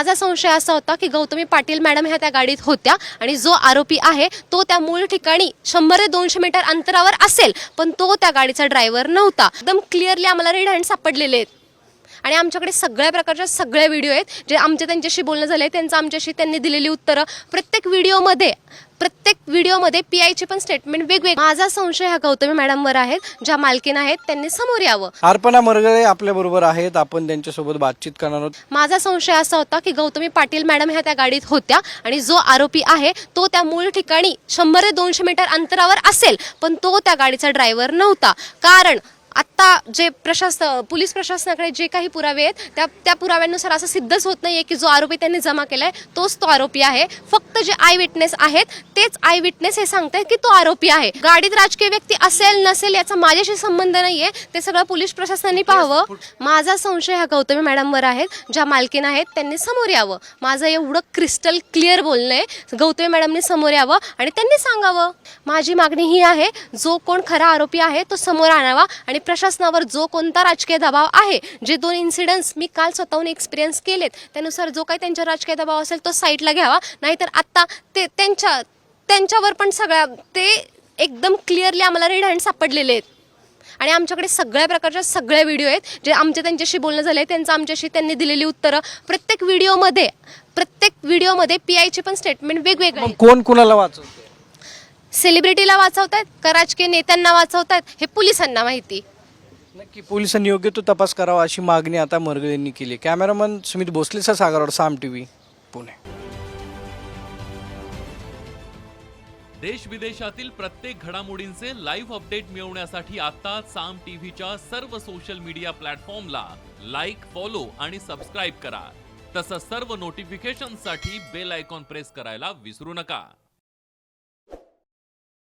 माझा संशय असा होता की गौतमी पाटील मॅडम ह्या त्या गाडीत होत्या आणि जो आरोपी आहे तो त्या मूळ ठिकाणी 100 ते 200 मीटर अंतरावर असेल, पण तो त्या गाडीचा ड्रायव्हर नव्हता. एकदम क्लिअरली आम्हाला रेड हँड सापडलेले आहेत आणि आमच्याकडे सगळ्या प्रकारच्या सगळे व्हिडिओ आहेत जे आमचे त्यांच्याशी बोलणं झाले, त्यांचं आमच्याशी त्यांनी दिलेली उत्तरं. प्रत्येक व्हिडिओमध्ये पीआयची पण स्टेटमेंट वेगवेगळी. माझा संशय ह्या गौतमी मॅडमवर आहे, ज्या मालकीन आहेत त्यांनी समोर यावं. अर्पणा मरगळे आपल्या बरोबर आहेत, आपण त्यांच्यासोबत बातचीत करणार आहोत. माझा संशय असा होता की गौतमी पाटील मॅडम ह्या त्या गाडीत होत्या आणि जो आरोपी आहे तो त्या मूळ ठिकाणी 100 ते 200 मीटर अंतरावर असेल, पण तो त्या गाडीचा ड्रायव्हर नव्हता. कारण आत्ता जे पोलीस प्रशासनाकडे जे काही पुरावे आहेत त्या पुराव्यानुसार असं सिद्धच होत नाहीये की जो आरोपी त्यांनी जमा केलाय तोच तो आरोपी आहे. फक्त जे आय विटनेस आहेत तेच आय विटनेस हे सांगतायत की तो आरोपी आहे. गाडीत राजकीय व्यक्ती असेल नसेल याचा माझ्याशी संबंध नाहीये, ते सगळं पोलीस प्रशासनाने पाहावं. माझा संशय ह्या गौतमी मॅडमवर आहे, ज्या मालकीन आहेत त्यांनी समोर यावं. माझं एवढं क्रिस्टल क्लिअर बोलणं आहे, गौतमी मॅडमने समोर यावं आणि त्यांनी सांगावं. माझी मागणी ही आहे, जो कोण खरा आरोपी आहे तो समोर आणावा आणि प्रशासनावर जो कोणता राजकीय दबाव आहे, जे 2 इन्सिडेंट्स मी काल स्वतःहून एक्सपिरियन्स केलेत त्यानुसार जो काही त्यांच्या राजकीय दबाव असेल तो साईडला घ्यावा. नाहीतर आत्ता ते त्यांच्यावर पण ते एकदम क्लिअरली आम्हाला रेड हँड सापडलेले आहेत आणि आमच्याकडे सगळ्या प्रकारच्या सगळे व्हिडिओ आहेत जे आमचे त्यांच्याशी बोलणं झाले, त्यांचं आमच्याशी त्यांनी दिलेली उत्तरं. प्रत्येक व्हिडिओमध्ये पीआयची पण स्टेटमेंट वेगवेगळी. कोण कुणाला वाचवते? सेलिब्रिटीला वाचवतायत का राजकीय नेत्यांना वाचवतायत हे पोलिसांना माहिती. नक्की पोलिसांनी योग्य तो तपास करावा अशी मागणी आता मरगळेंनी केली. कॅमेरामन सुमित भोसलेचा सागरवाड, साम टीव्ही, पुणे. देश विदेशातील प्रत्येक घडामोडींचे लाईव्ह अपडेट मिळवण्यासाठी आता साम टीव्हीच्या सर्व सोशल मीडिया प्लॅटफॉर्मला लाईक, फॉलो आणि सबस्क्राईब करा. तसंच सर्व नोटिफिकेशनसाठी बेल आयकॉन प्रेस करायला विसरू नका.